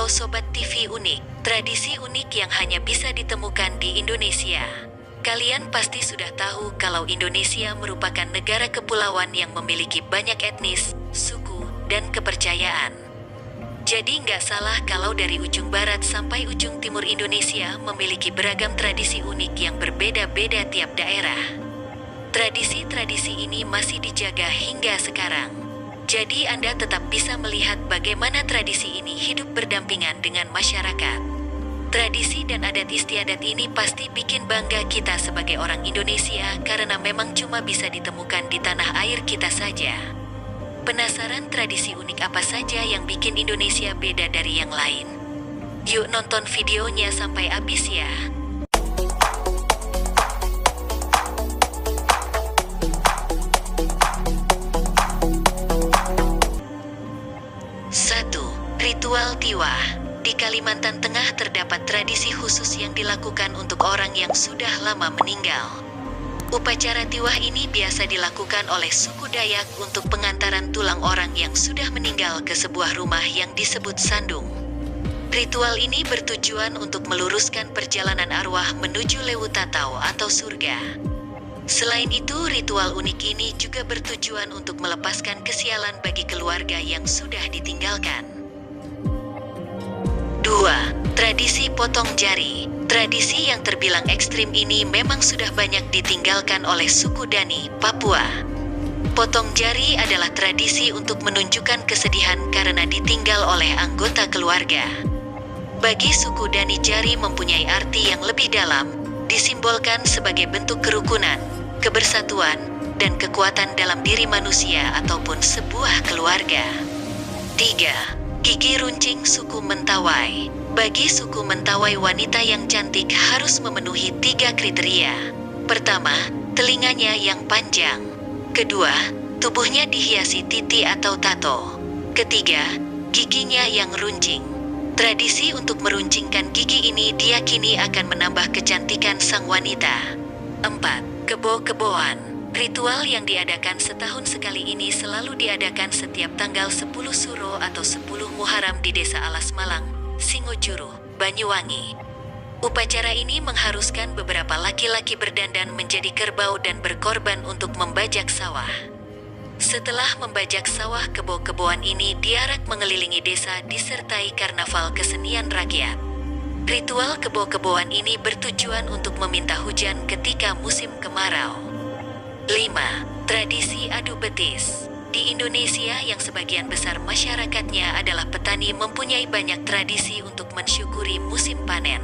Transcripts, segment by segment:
Halo Sobat TV Unik, tradisi unik yang hanya bisa ditemukan di Indonesia. Kalian pasti sudah tahu kalau Indonesia merupakan negara kepulauan yang memiliki banyak etnis, suku, dan kepercayaan. Jadi nggak salah kalau dari ujung barat sampai ujung timur Indonesia memiliki beragam tradisi unik yang berbeda-beda tiap daerah. Tradisi-tradisi ini masih dijaga hingga sekarang. Jadi Anda tetap bisa melihat bagaimana tradisi ini hidup berdampingan dengan masyarakat. Tradisi dan adat istiadat ini pasti bikin bangga kita sebagai orang Indonesia karena memang cuma bisa ditemukan di tanah air kita saja. Penasaran tradisi unik apa saja yang bikin Indonesia beda dari yang lain? Yuk nonton videonya sampai habis ya. 1. Ritual Tiwah. Di Kalimantan Tengah terdapat tradisi khusus yang dilakukan untuk orang yang sudah lama meninggal. Upacara tiwah ini biasa dilakukan oleh suku Dayak untuk pengantaran tulang orang yang sudah meninggal ke sebuah rumah yang disebut sandung. Ritual ini bertujuan untuk meluruskan perjalanan arwah menuju Lewutatau atau surga. Selain itu, ritual unik ini juga bertujuan untuk melepaskan kesialan bagi keluarga yang sudah ditinggalkan. 2. Tradisi potong jari. Tradisi yang terbilang ekstrim ini memang sudah banyak ditinggalkan oleh suku Dani, Papua. Potong jari adalah tradisi untuk menunjukkan kesedihan karena ditinggal oleh anggota keluarga. Bagi suku Dani, jari mempunyai arti yang lebih dalam, disimbolkan sebagai bentuk kerukunan, kebersatuan, dan kekuatan dalam diri manusia ataupun sebuah keluarga. 3. Gigi runcing suku Mentawai. Bagi suku Mentawai, wanita yang cantik harus memenuhi 3 kriteria. Pertama, telinganya yang panjang. Kedua, tubuhnya dihiasi titi atau tato. Ketiga, giginya yang runcing. Tradisi untuk meruncingkan gigi ini diyakini akan menambah kecantikan sang wanita. 4. Kebo-keboan. Ritual yang diadakan setahun sekali ini selalu diadakan setiap tanggal 10 Suro atau 10 Muharram di Desa Alas Malang, Singojuru, Banyuwangi. Upacara ini mengharuskan beberapa laki-laki berdandan menjadi kerbau dan berkorban untuk membajak sawah. Setelah membajak sawah, kebo-keboan ini diarak mengelilingi desa disertai karnaval kesenian rakyat. Ritual kebo-keboan ini bertujuan untuk meminta hujan ketika musim kemarau. 5. Tradisi adu betis. Di Indonesia yang sebagian besar masyarakatnya adalah petani, mempunyai banyak tradisi untuk mensyukuri musim panen.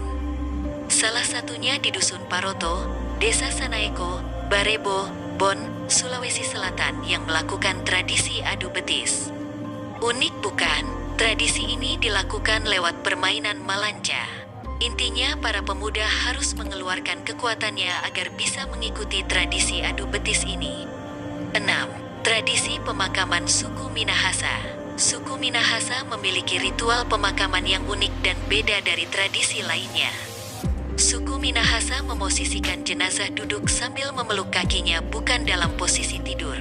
Salah satunya di Dusun Paroto, Desa Sanaeko, Barebo, Bon, Sulawesi Selatan yang melakukan tradisi adu betis. Unik bukan? Tradisi ini dilakukan lewat permainan malanca. Intinya, para pemuda harus mengeluarkan kekuatannya agar bisa mengikuti tradisi adu betis ini. 6. Tradisi pemakaman suku Minahasa. Suku Minahasa memiliki ritual pemakaman yang unik dan beda dari tradisi lainnya. Suku Minahasa memosisikan jenazah duduk sambil memeluk kakinya, bukan dalam posisi tidur.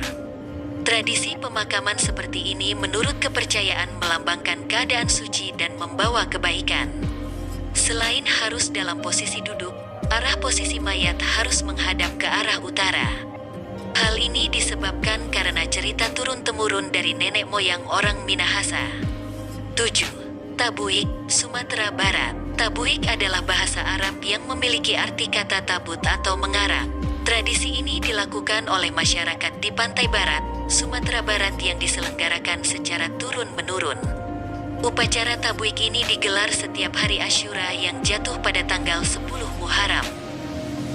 Tradisi pemakaman seperti ini menurut kepercayaan melambangkan keadaan suci dan membawa kebaikan. Selain harus dalam posisi duduk, arah posisi mayat harus menghadap ke arah utara. Hal ini disebabkan karena cerita turun-temurun dari nenek moyang orang Minahasa. 7. Tabuik, Sumatera Barat. Tabuik adalah bahasa Arab yang memiliki arti kata tabut atau mengarak. Tradisi ini dilakukan oleh masyarakat di pantai barat, Sumatera Barat yang diselenggarakan secara turun-menurun. Upacara tabuik ini digelar setiap hari Asyura yang jatuh pada tanggal 10 Muharram.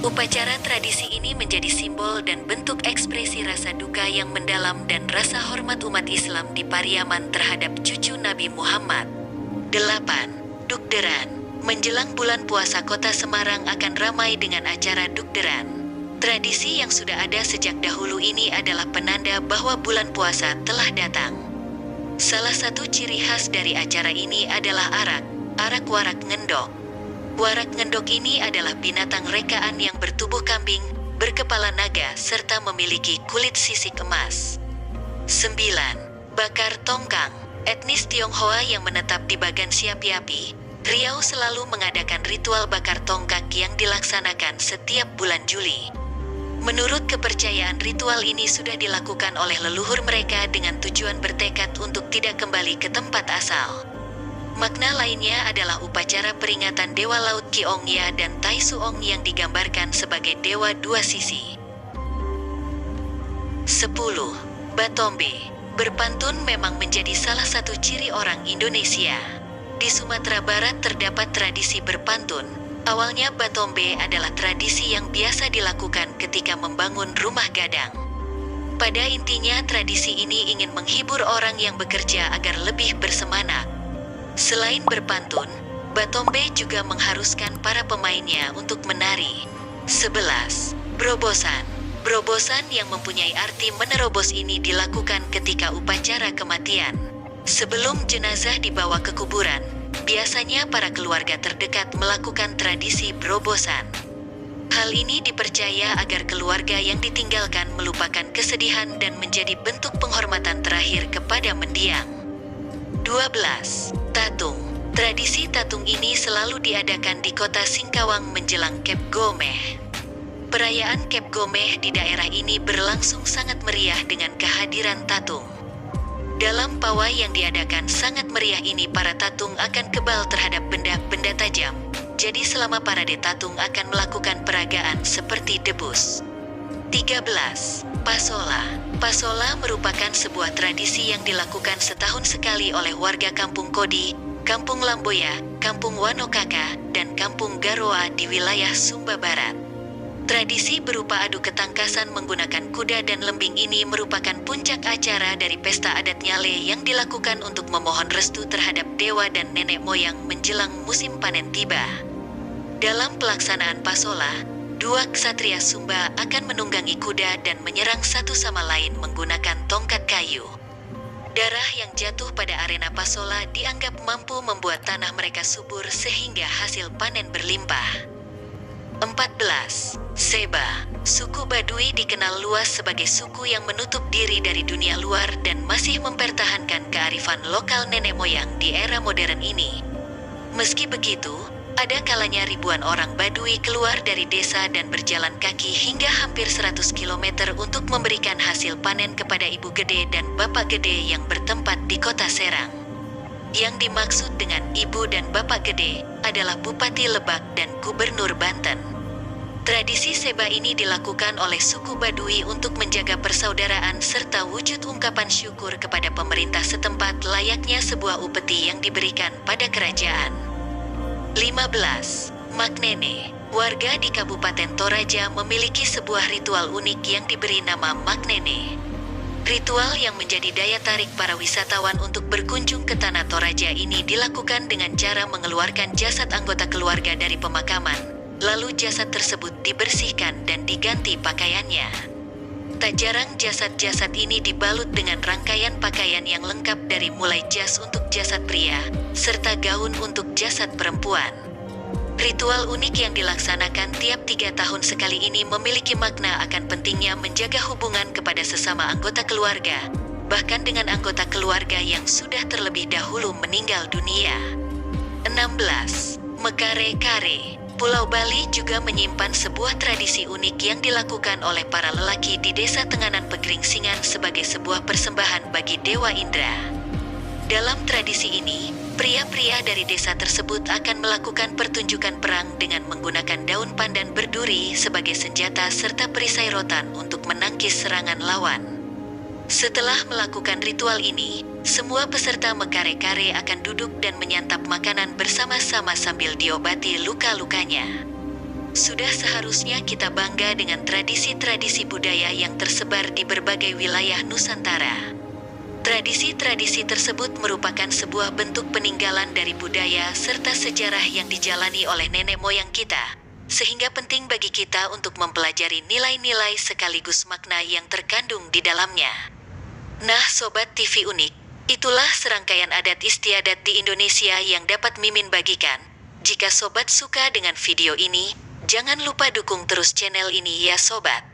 Upacara tradisi ini menjadi simbol dan bentuk ekspresi rasa duka yang mendalam dan rasa hormat umat Islam di Pariaman terhadap cucu Nabi Muhammad. 8. Dukderan. Menjelang bulan puasa, kota Semarang akan ramai dengan acara dukderan. Tradisi yang sudah ada sejak dahulu ini adalah penanda bahwa bulan puasa telah datang. Salah satu ciri khas dari acara ini adalah arak warak ngendok. Warak ngendok ini adalah binatang rekaan yang bertubuh kambing, berkepala naga, serta memiliki kulit sisik emas. 9. Bakar tongkang. etnis Tionghoa yang menetap di Bagan Siapi-api, Riau selalu mengadakan ritual bakar tongkak yang dilaksanakan setiap bulan Juli. Menurut kepercayaan, ritual ini sudah dilakukan oleh leluhur mereka dengan tujuan bertekad untuk tidak kembali ke tempat asal. Makna lainnya adalah upacara peringatan Dewa Laut Ki Ong Ya dan Tai Suong yang digambarkan sebagai dewa dua sisi. 10. Batombe. Berpantun memang menjadi salah satu ciri orang Indonesia. Di Sumatera Barat terdapat tradisi berpantun. Awalnya batombe adalah tradisi yang biasa dilakukan ketika membangun rumah gadang. Pada intinya tradisi ini ingin menghibur orang yang bekerja agar lebih bersemangat. Selain berpantun, batombe juga mengharuskan para pemainnya untuk menari. 11. Berobosan. Berobosan yang mempunyai arti menerobos ini dilakukan ketika upacara kematian. Sebelum jenazah dibawa ke kuburan, biasanya para keluarga terdekat melakukan tradisi berobosan. Hal ini dipercaya agar keluarga yang ditinggalkan melupakan kesedihan dan menjadi bentuk penghormatan terakhir kepada mendiang. 12. Tatung. Tradisi tatung ini selalu diadakan di kota Singkawang menjelang Cap Gomeh. Perayaan Cap Gomeh di daerah ini berlangsung sangat meriah dengan kehadiran tatung. Dalam pawai yang diadakan sangat meriah ini, para tatung akan kebal terhadap benda-benda tajam. Jadi selama parade tatung akan melakukan peragaan seperti debus. 13. Pasola. Pasola merupakan sebuah tradisi yang dilakukan setahun sekali oleh warga Kampung Kodi, Kampung Lamboya, Kampung Wanokaka, dan Kampung Garoa di wilayah Sumba Barat. Tradisi berupa adu ketangkasan menggunakan kuda dan lembing ini merupakan puncak acara dari pesta adat Nyale yang dilakukan untuk memohon restu terhadap dewa dan nenek moyang menjelang musim panen tiba. Dalam pelaksanaan pasola, dua ksatria Sumba akan menunggangi kuda dan menyerang satu sama lain menggunakan tongkat kayu. Darah yang jatuh pada arena pasola dianggap mampu membuat tanah mereka subur sehingga hasil panen berlimpah. 14. Seba. Suku Baduy dikenal luas sebagai suku yang menutup diri dari dunia luar dan masih mempertahankan kearifan lokal nenek moyang di era modern ini. Meski begitu, ada kalanya ribuan orang Baduy keluar dari desa dan berjalan kaki hingga hampir 100 km untuk memberikan hasil panen kepada Ibu Gede dan Bapak Gede yang bertempat di kota Serang. Yang dimaksud dengan Ibu dan Bapak Gede adalah Bupati Lebak dan Gubernur Banten. Tradisi seba ini dilakukan oleh suku Baduy untuk menjaga persaudaraan serta wujud ungkapan syukur kepada pemerintah setempat layaknya sebuah upeti yang diberikan pada kerajaan. 15. Maknene. Warga di Kabupaten Toraja memiliki sebuah ritual unik yang diberi nama Maknene. Ritual yang menjadi daya tarik para wisatawan untuk berkunjung ke Tanah Toraja ini dilakukan dengan cara mengeluarkan jasad anggota keluarga dari pemakaman. Lalu jasad tersebut dibersihkan dan diganti pakaiannya. Tak jarang jasad-jasad ini dibalut dengan rangkaian pakaian yang lengkap dari mulai jas untuk jasad pria, serta gaun untuk jasad perempuan. Ritual unik yang dilaksanakan tiap 3 tahun sekali ini memiliki makna akan pentingnya menjaga hubungan kepada sesama anggota keluarga, bahkan dengan anggota keluarga yang sudah terlebih dahulu meninggal dunia. 16. Mekare-kare. Pulau Bali juga menyimpan sebuah tradisi unik yang dilakukan oleh para lelaki di desa Tenganan Pegeringsingan sebagai sebuah persembahan bagi Dewa Indra. Dalam tradisi ini, pria-pria dari desa tersebut akan melakukan pertunjukan perang dengan menggunakan daun pandan berduri sebagai senjata serta perisai rotan untuk menangkis serangan lawan. Setelah melakukan ritual ini, semua peserta mekare-kare akan duduk dan menyantap makanan bersama-sama sambil diobati luka-lukanya. Sudah seharusnya kita bangga dengan tradisi-tradisi budaya yang tersebar di berbagai wilayah Nusantara. Tradisi-tradisi tersebut merupakan sebuah bentuk peninggalan dari budaya serta sejarah yang dijalani oleh nenek moyang kita, sehingga penting bagi kita untuk mempelajari nilai-nilai sekaligus makna yang terkandung di dalamnya. Nah Sobat TV Unik, itulah serangkaian adat istiadat di Indonesia yang dapat Mimin bagikan. Jika Sobat suka dengan video ini, jangan lupa dukung terus channel ini ya Sobat.